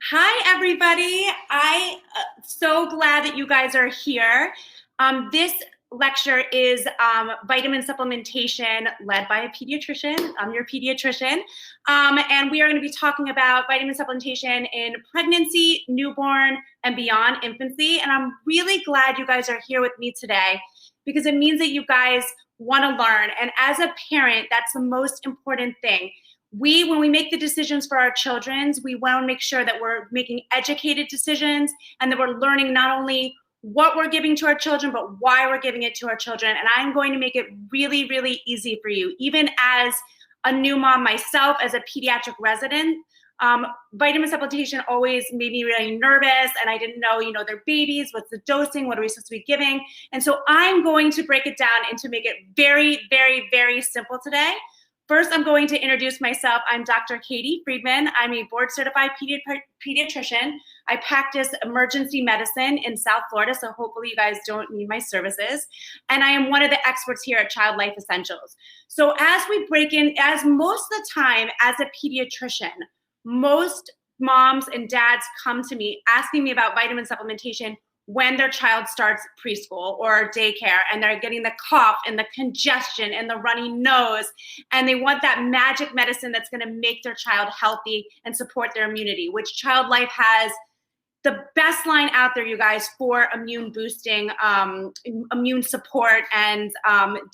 Hi, everybody. I so glad that you guys are here. This lecture is vitamin supplementation led by a pediatrician. I'm your pediatrician. And we are going to be talking about vitamin supplementation in pregnancy, newborn, and beyond infancy. And I'm really glad you guys are here with me today because it means that you guys want to learn. And as a parent, that's the most important thing. When we make the decisions for our children, we want to make sure that we're making educated decisions and that we're learning not only what we're giving to our children, but why we're giving it to our children. And I'm going to make it really, really easy for you. Even as a new mom myself, as a pediatric resident, vitamin supplementation always made me really nervous, and I didn't know, they're babies, what's the dosing, what are we supposed to be giving? And so I'm going to break it down and to make it very, very, very simple today. First, I'm going to introduce myself. I'm Dr. Katie Friedman. I'm a board-certified pediatrician. I practice emergency medicine in South Florida, so hopefully you guys don't need my services. And I am one of the experts here at Childlife Essentials. So as most of the time as a pediatrician, most moms and dads come to me asking me about vitamin supplementation when their child starts preschool or daycare and they're getting the cough and the congestion and the runny nose, and they want that magic medicine that's going to make their child healthy and support their immunity, which Childlife has the best line out there, you guys, for immune boosting, immune support, and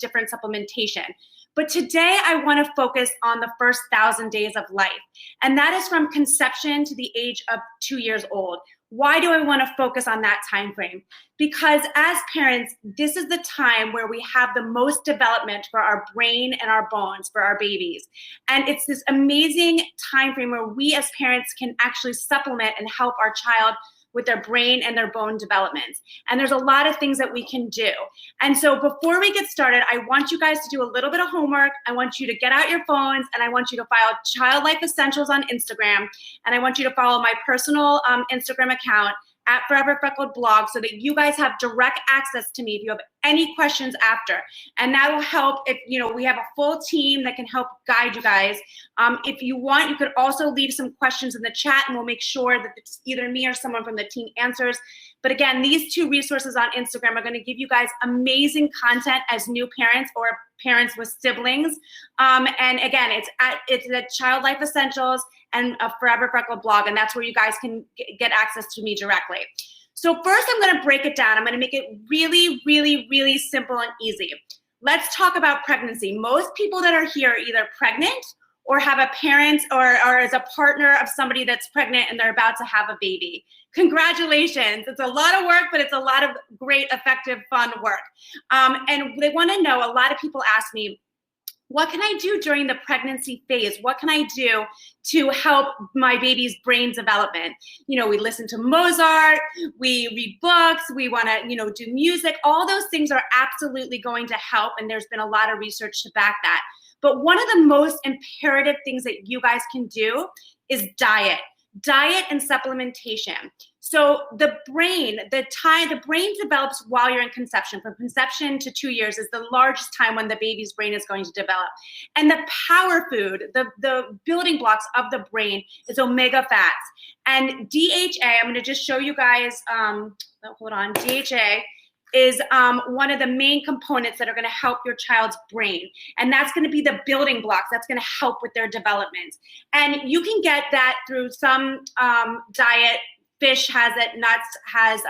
different supplementation. But today I want to focus on the first 1,000 days of life, and that is from conception to the age of 2 years old. Why do I want to focus on that time frame? Because as parents, this is the time where we have the most development for our brain and our bones for our babies. And it's this amazing time frame where we as parents can actually supplement and help our child with their brain and their bone development. And there's a lot of things that we can do. And so before we get started, I want you guys to do a little bit of homework. I want you to get out your phones and I want you to follow Childlife Essentials on Instagram. And I want you to follow my personal Instagram account at Forever Freckled Blog so that you guys have direct access to me if you have any questions after. And that will help if, we have a full team that can help guide you guys. If you want, you could also leave some questions in the chat and we'll make sure that it's either me or someone from the team answers. But again, these two resources on Instagram are going to give you guys amazing content as new parents or parents with siblings. And again, it's the Childlife Essentials and a Forever Freckled Blog, and that's where you guys can get access to me directly. So first, I'm going to break it down. I'm going to make it really, really, really simple and easy. Let's talk about pregnancy. Most people that are here are either pregnant or have a parent or as a partner of somebody that's pregnant and they're about to have a baby. Congratulations. It's a lot of work, but it's a lot of great, effective, fun work. And they want to know, a lot of people ask me, what can I do during the pregnancy phase? What can I do to help my baby's brain development? We listen to Mozart, we read books, we want to, do music. All those things are absolutely going to help, and there's been a lot of research to back that. But one of the most imperative things that you guys can do is diet and supplementation. So the brain develops while you're in conception. From conception to 2 years is the largest time when the baby's brain is going to develop. And the power food, the building blocks of the brain is omega fats. And DHA, I'm going to just show you guys, DHA is one of the main components that are going to help your child's brain. And that's going to be the building blocks. That's going to help with their development. And you can get that through some diet. Fish has it, nuts has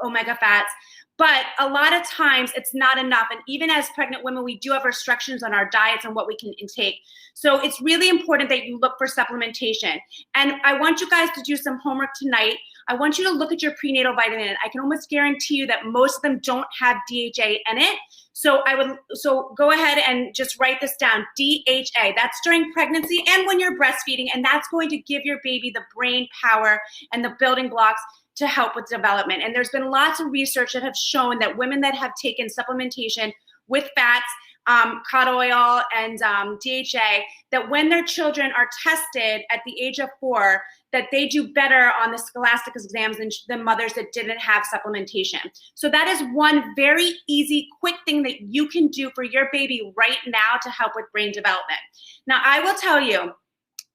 omega fats. But a lot of times it's not enough. And even as pregnant women, we do have restrictions on our diets and what we can intake. So it's really important that you look for supplementation. And I want you guys to do some homework tonight. I want you to look at your prenatal vitamin. I can almost guarantee you that most of them don't have DHA in it. So go ahead and just write this down, DHA. That's during pregnancy and when you're breastfeeding, and that's going to give your baby the brain power and the building blocks to help with development. And there's been lots of research that have shown that women that have taken supplementation with fats, cod oil, and DHA, that when their children are tested at the age of 4, that they do better on the scholastic exams than mothers that didn't have supplementation. So that is one very easy, quick thing that you can do for your baby right now to help with brain development. Now, I will tell you,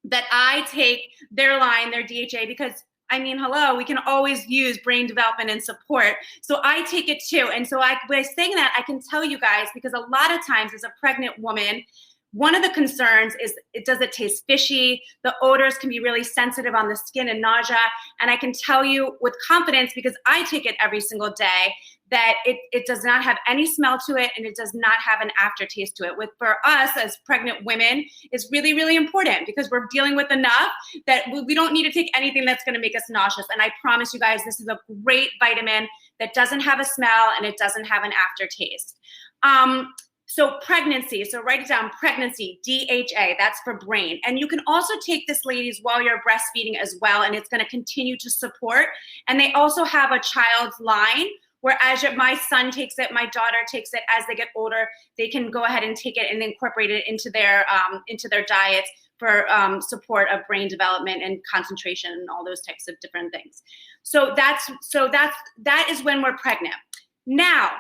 that I take their line, their DHA, because I mean, hello, we can always use brain development and support. So I take it too. And so by saying that, I can tell you guys, because a lot of times as a pregnant woman, one of the concerns is, does it taste fishy? The odors can be really sensitive on the skin and nausea. And I can tell you with confidence, because I take it every single day, that it does not have any smell to it, and it does not have an aftertaste to it. For us as pregnant women, is really, really important, because we're dealing with enough that we don't need to take anything that's gonna make us nauseous. And I promise you guys, this is a great vitamin that doesn't have a smell and it doesn't have an aftertaste. So pregnancy, so write it down, pregnancy, DHA, that's for brain. And you can also take this, ladies, while you're breastfeeding as well, and it's gonna continue to support. And they also have a child's line, where as my son takes it, my daughter takes it, as they get older, they can go ahead and take it and incorporate it into their diets for support of brain development and concentration and all those types of different things. So that is when we're pregnant. Now,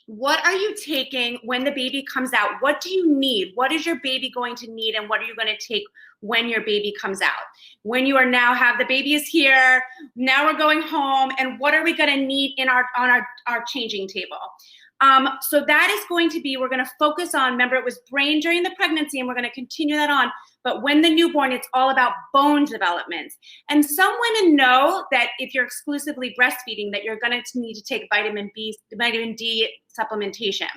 what are you taking when the baby comes out? What do you need? What is your baby going to need, and what are you going to take when your baby comes out? When you are now have the baby is here, now we're going home, and what are we going to need on our changing table? So that is going to be, we're going to focus on, remember it was brain during the pregnancy, and we're going to continue that on. But when the newborn, it's all about bone development. And some women know that if you're exclusively breastfeeding, that you're going to need to take vitamin D supplementation.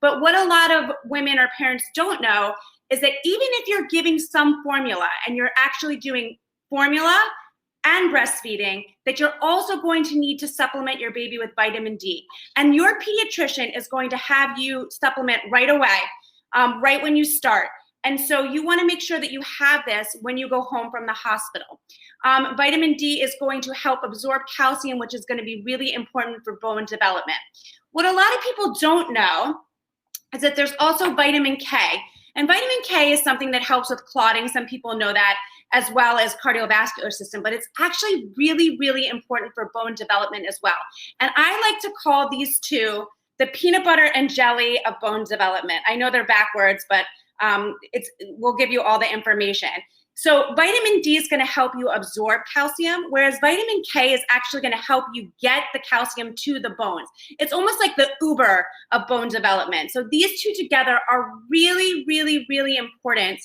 But what a lot of women or parents don't know is that even if you're giving some formula and you're actually doing formula and breastfeeding, that you're also going to need to supplement your baby with vitamin D. And your pediatrician is going to have you supplement right away, right when you start. And so you want to make sure that you have this when you go home from the hospital. Vitamin D is going to help absorb calcium, which is going to be really important for bone development. What a lot of people don't know is that there's also vitamin K. And vitamin K is something that helps with clotting. Some people know that, as well as cardiovascular system, but it's actually really, really important for bone development as well. And I like to call these two the peanut butter and jelly of bone development. I know they're backwards, but we'll give you all the information. So vitamin D is going to help you absorb calcium, whereas vitamin K is actually going to help you get the calcium to the bones. It's almost like the Uber of bone development. So these two together are really, really, really important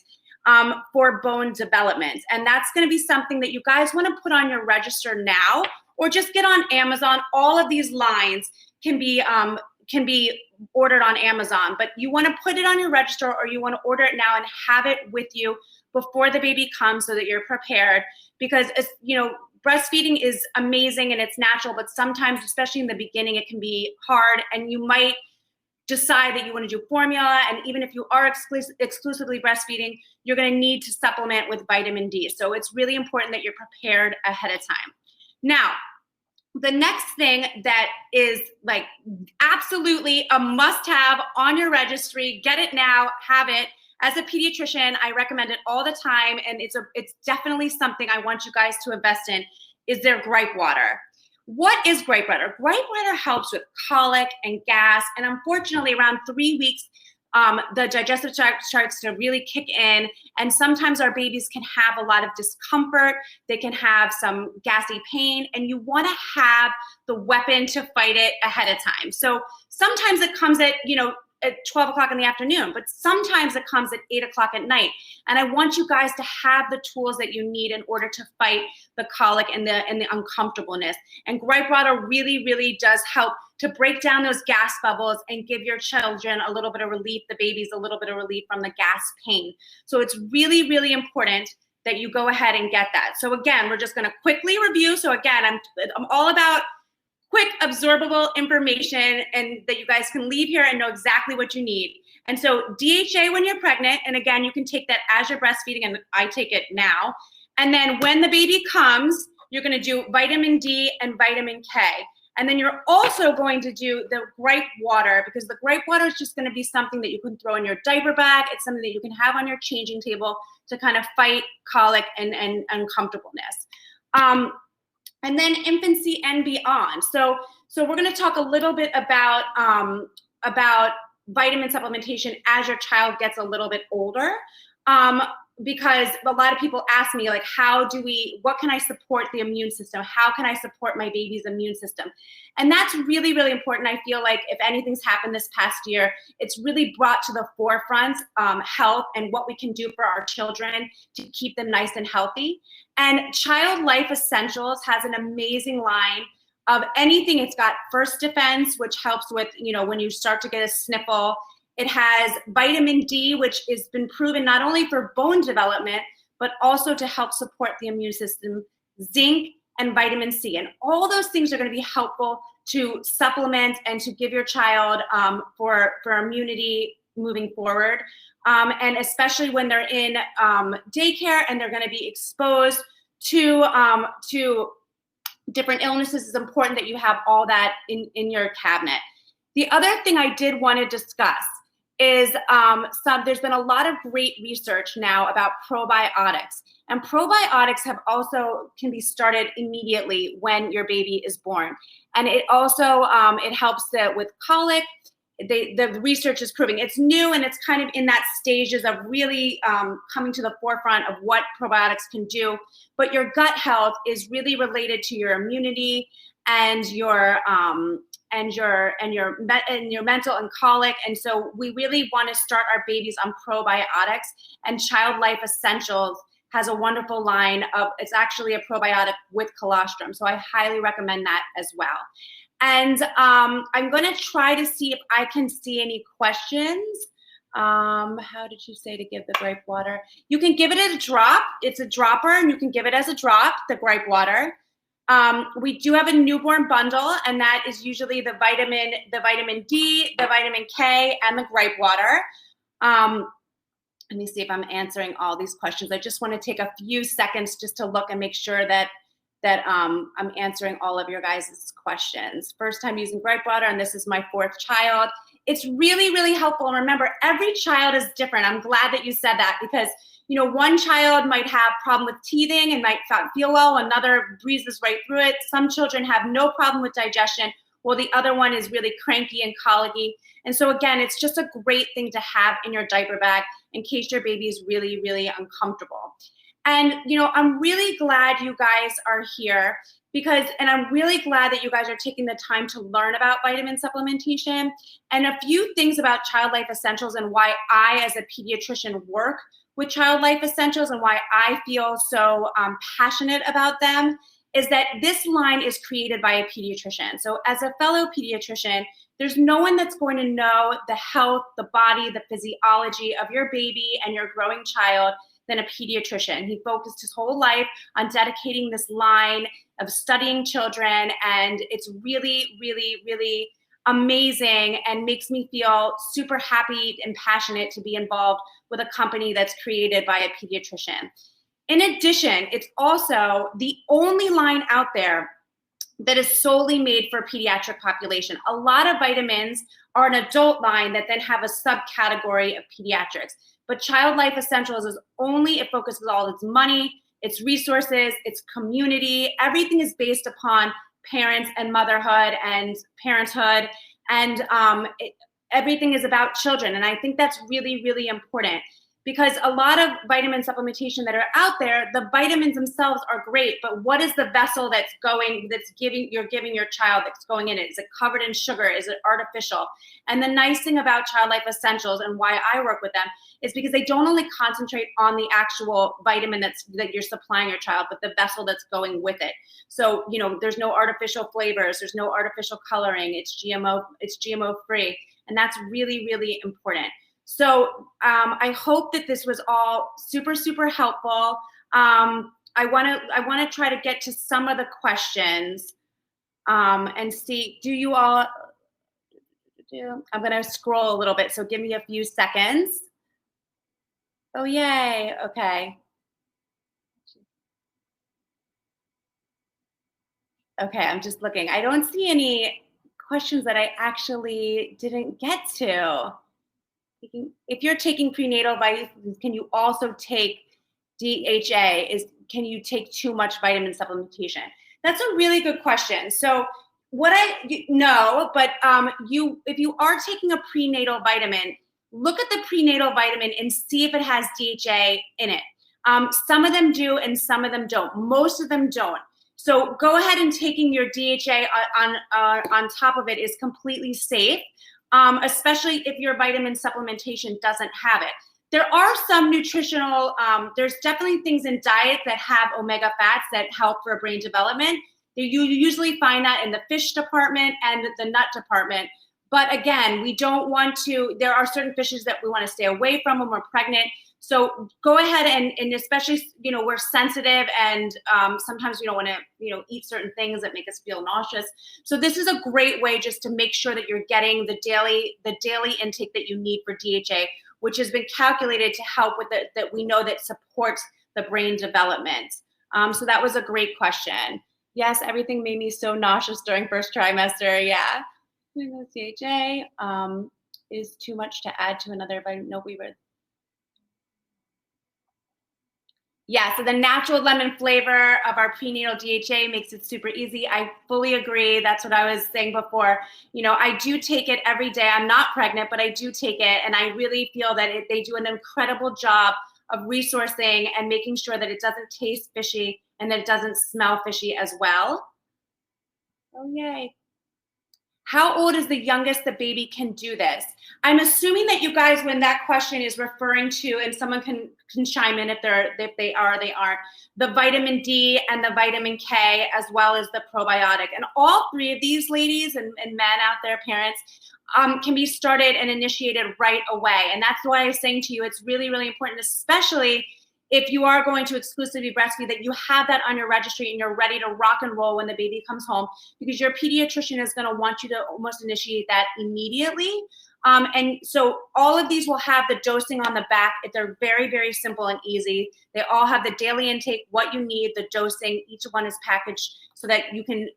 for bone development. And that's going to be something that you guys want to put on your register now, or just get on Amazon. All of these lines can be ordered on Amazon, but you want to put it on your register, or you want to order it now and have it with you before the baby comes, so that you're prepared. Because breastfeeding is amazing and it's natural, but sometimes, especially in the beginning, it can be hard, and you might decide that you want to do formula. And even if you are exclusively breastfeeding, you're going to need to supplement with vitamin D. So it's really important that you're prepared ahead of time. Now, the next thing that is like absolutely a must-have on your registry, get it now, have it. As a pediatrician, I recommend it all the time, and it's definitely something I want you guys to invest in, is their gripe water. What is gripe water? Gripe water helps with colic and gas, and unfortunately around 3 weeks, the digestive tract starts to really kick in, and sometimes our babies can have a lot of discomfort. They can have some gassy pain, and you want to have the weapon to fight it ahead of time. So sometimes it comes at 12 o'clock in the afternoon, but sometimes it comes at 8 o'clock at night. And I want you guys to have the tools that you need in order to fight the colic and the uncomfortableness. And gripe water really, really does help to break down those gas bubbles and give your children a little bit of relief, the babies a little bit of relief from the gas pain. So it's really, really important that you go ahead and get that. So again, we're just gonna quickly review. So again, I'm all about quick absorbable information, and that you guys can leave here and know exactly what you need. And so DHA when you're pregnant, and again, you can take that as you're breastfeeding, and I take it now. And then when the baby comes, you're gonna do vitamin D and vitamin K. And then you're also going to do the gripe water, because the gripe water is just gonna be something that you can throw in your diaper bag. It's something that you can have on your changing table to kind of fight colic and uncomfortableness. And then infancy and beyond. So we're going to talk a little bit about vitamin supplementation as your child gets a little bit older. because a lot of people ask me, like, what can I support the immune system? How can I support my baby's immune system? And that's really, really important. I feel like if anything's happened this past year, it's really brought to the forefront health and what we can do for our children to keep them nice and healthy. And Childlife Essentials has an amazing line of anything. It's got First Defense, which helps with, when you start to get a sniffle. It has vitamin D, which has been proven not only for bone development, but also to help support the immune system, zinc and vitamin C. And all those things are going to be helpful to supplement and to give your child for immunity moving forward. And especially when they're in daycare and they're going to be exposed to different illnesses, it's important that you have all that in your cabinet. The other thing I did want to discuss is there's been a lot of great research now about probiotics. And probiotics can be started immediately when your baby is born. And it also, it helps with colic. The research is proving it's new, and it's kind of in that stages of really coming to the forefront of what probiotics can do. But your gut health is really related to your immunity and your mental and colic. And so we really want to start our babies on probiotics, and Childlife Essentials has a wonderful line it's actually a probiotic with colostrum. So I highly recommend that as well. And I'm going to try to see if I can see any questions. How did you say to give the gripe water? You can give it as a drop. It's a dropper, and you can give it as a drop, the gripe water. We do have a newborn bundle, and that is usually the vitamin D, the vitamin K, and the gripe water. Let me see if I'm answering all these questions. I just want to take a few seconds just to look and make sure that I'm answering all of your guys' questions. First time using gripe water, and this is my 4th child. It's really, really helpful. And remember, every child is different. I'm glad that you said that, because one child might have problem with teething and might not feel well. Another breezes right through it. Some children have no problem with digestion, while the other one is really cranky and colicky. And so again, it's just a great thing to have in your diaper bag in case your baby is really, really uncomfortable. And, I'm really glad you guys are here and I'm really glad that you guys are taking the time to learn about vitamin supplementation. And a few things about Childlife Essentials and why I, as a pediatrician, work with Childlife Essentials and why I feel so passionate about them is that this line is created by a pediatrician. So as a fellow pediatrician, there's no one that's going to know the health, the body, the physiology of your baby and your growing child than a pediatrician. He focused his whole life on dedicating this line of studying children, and it's really, really, really amazing and makes me feel super happy and passionate to be involved with a company that's created by a pediatrician. In addition, it's also the only line out there that is solely made for pediatric population. A lot of vitamins are an adult line that then have a subcategory of pediatrics. But Childlife Essentials it focuses all its money, its resources, its community. Everything is based upon parents and motherhood and parenthood. And everything is about children. And I think that's really, really important, because a lot of vitamin supplementation that are out there, the vitamins themselves are great, but what is the vessel you're giving your child that's going in it? Is it covered in sugar? Is it artificial? And the nice thing about Childlife Essentials and why I work with them is because they don't only concentrate on the actual vitamin that you're supplying your child, but the vessel that's going with it. So, there's no artificial flavors, there's no artificial coloring, it's GMO free. And that's really, really important. So I hope that this was all super, super helpful. I want to try to get to some of the questions and see, do you all, I'm going to scroll a little bit, so give me a few seconds. Oh, yay. Okay. Okay, I'm just looking. I don't see any questions that I actually didn't get to. If you're taking prenatal vitamins, can you also take DHA? Can you take too much vitamin supplementation? That's a really good question. So what I know, but if you are taking a prenatal vitamin, look at the prenatal vitamin and see if it has DHA in it. Some of them do and some of them don't. Most of them don't. So go ahead and taking your DHA on top of it is completely safe, especially if your vitamin supplementation doesn't have it. There are some nutritional, there's definitely things in diet that have omega fats that help for brain development. You usually find that in the fish department and the nut department. But again, we don't want to, there are certain fishes that we want to stay away from when we're pregnant. So go ahead and especially, we're sensitive and sometimes we don't want to, eat certain things that make us feel nauseous. So this is a great way just to make sure that you're getting the daily intake that you need for DHA, which has been calculated to help with that we know that supports the brain development. So that was a great question. Yes, everything made me so nauseous during first trimester. Yeah. DHA is too much to add to another vitamin. No, we were. Yeah, so the natural lemon flavor of our prenatal DHA makes it super easy. I fully agree. That's what I was saying before. I do take it every day. I'm not pregnant, but I do take it. And I really feel that they do an incredible job of resourcing and making sure that it doesn't taste fishy and that it doesn't smell fishy as well. Oh, yay. How old is the youngest the baby can do this? I'm assuming that you guys, when that question is referring to, and someone can chime in if they aren't, the vitamin D and the vitamin K, as well as the probiotic. And all three of these ladies and men out there, parents, can be started and initiated right away. And that's why I was saying to you, it's really, really important, especially if you are going to exclusively breastfeed, that you have that on your registry and you're ready to rock and roll when the baby comes home, because your pediatrician is going to want you to almost initiate that immediately. And so all of these will have the dosing on the back. They're very, very simple and easy. They all have the daily intake, what you need, the dosing. Each one is packaged so that you can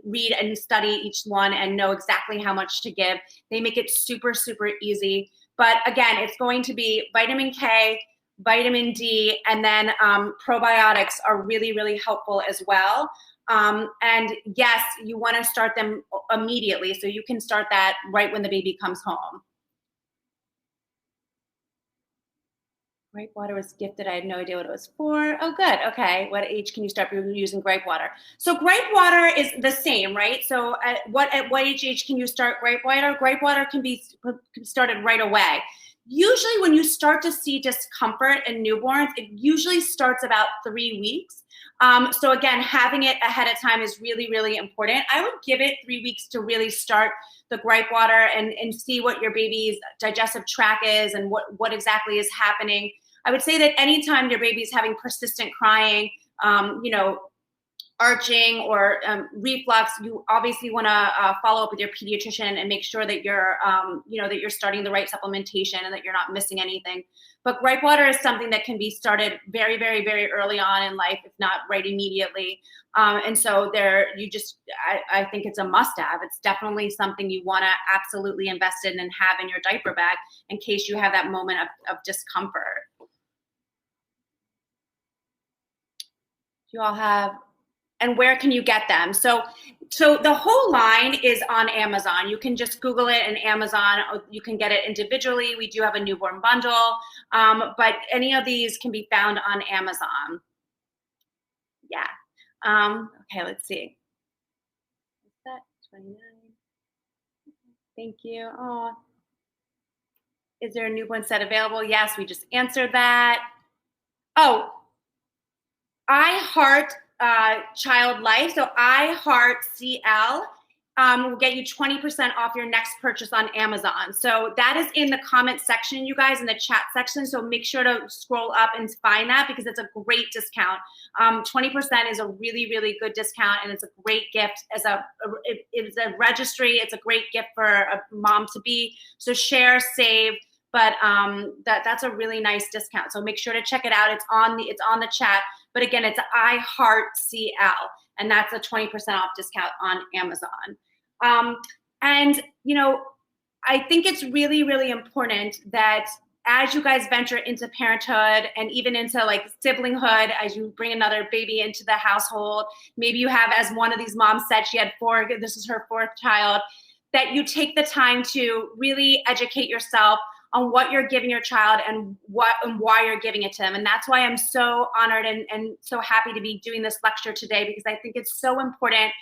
read and study each one and know exactly how much to give. They make it super, super easy. But again, it's going to be vitamin K, vitamin D, and then probiotics are really, really helpful as well. And yes, you want to start them immediately. So you can start that right when the baby comes home. Grape water was gifted. I had no idea what it was for. Oh, good. Okay. What age can you start using grape water? So grape water is the same, right? So at what age can you start grape water? Grape water can be started right away. Usually when you start to see discomfort in newborns, it usually starts about 3 weeks. So again, having it ahead of time is really, really important. I would give it 3 weeks to really start the gripe water and see what your baby's digestive tract is and what exactly is happening. I would say that anytime your baby's having persistent crying, arching or reflux, you obviously want to follow up with your pediatrician and make sure that you're, that you're starting the right supplementation and that you're not missing anything. But gripe water is something that can be started very, very, very early on in life, if not right immediately. And so I think it's a must-have. It's definitely something you want to absolutely invest in and have in your diaper bag in case you have that moment of discomfort. You all have. And where can you get them? So the whole line is on Amazon. You can just Google it in Amazon. You can get it individually. We do have a newborn bundle, but any of these can be found on Amazon. Yeah. Okay, let's see. What's that? 29. Thank you. Oh, is there a newborn set available? Yes, we just answered that. Oh, I Heart Childlife. So I Heart CL will get you 20% off your next purchase on Amazon. So that is in the comment section, you guys, in the chat section. So make sure to scroll up and find that because it's a great discount. 20% is a really, really good discount, and it's a great gift as it's a registry. It's a great gift for a mom to be. So share, save. But that's a really nice discount. So make sure to check it out. It's on the chat. But again, it's I Heart CL, and that's a 20% off discount on Amazon. And I think it's really, really important that as you guys venture into parenthood and even into like siblinghood, as you bring another baby into the household, maybe you have, as one of these moms said, she had 4. This is her 4th child. That you take the time to really educate yourself on what you're giving your child and why you're giving it to them. And that's why I'm so honored and so happy to be doing this lecture today, because I think it's so important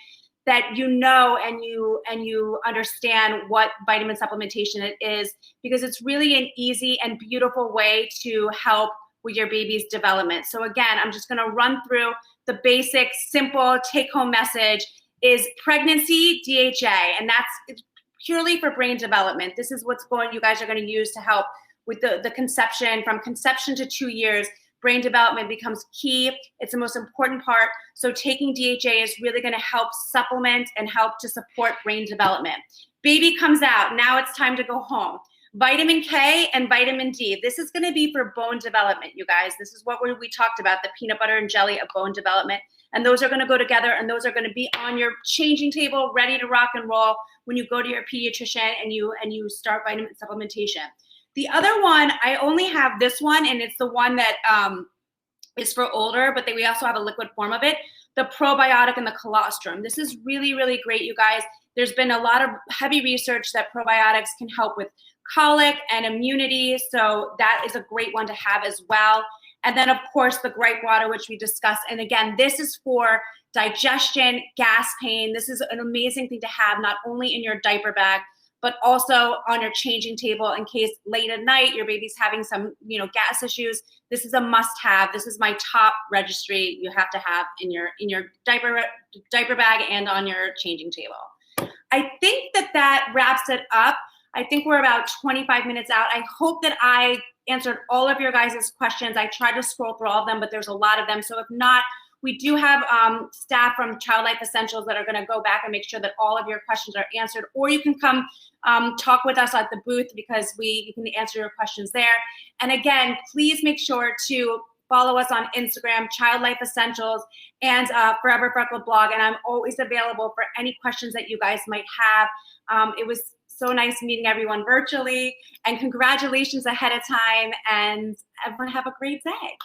that you know and you understand what vitamin supplementation is, because it's really an easy and beautiful way to help with your baby's development. So again, I'm just going to run through the basic, simple take-home message is pregnancy DHA, and that's purely for brain development. This is what's you guys are going to use to help with the conception, from conception to 2 years. Brain development becomes key. It's the most important part. So taking DHA is really going to help supplement and help to support brain development. Baby comes out. Now it's time to go home. Vitamin K and vitamin D. This is going to be for bone development, you guys. This is what we talked about, the peanut butter and jelly of bone development. And those are going to go together, and those are going to be on your changing table, ready to rock and roll when you go to your pediatrician and you start vitamin supplementation. The other one, I only have this one, and it's the one that is for older, but we also have a liquid form of it, the probiotic and the colostrum. This is really, really great, you guys. There's been a lot of heavy research that probiotics can help with colic and immunity, so that is a great one to have as well. And then, of course, the gripe water, which we discussed. And again, this is for digestion, gas pain. This is an amazing thing to have, not only in your diaper bag, but also on your changing table in case late at night your baby's having some, gas issues. This is a must-have. This is my top registry you have to have in your diaper bag and on your changing table. I think that wraps it up. I think we're about 25 minutes out. I hope that I answered all of your guys' questions. I tried to scroll through all of them, but there's a lot of them. So if not, we do have staff from Childlife Essentials that are going to go back and make sure that all of your questions are answered. Or you can come talk with us at the booth, because you can answer your questions there. And again, please make sure to follow us on Instagram, Childlife Essentials, and Forever Freckled blog. And I'm always available for any questions that you guys might have. It was so nice meeting everyone virtually, and congratulations ahead of time, and everyone have a great day.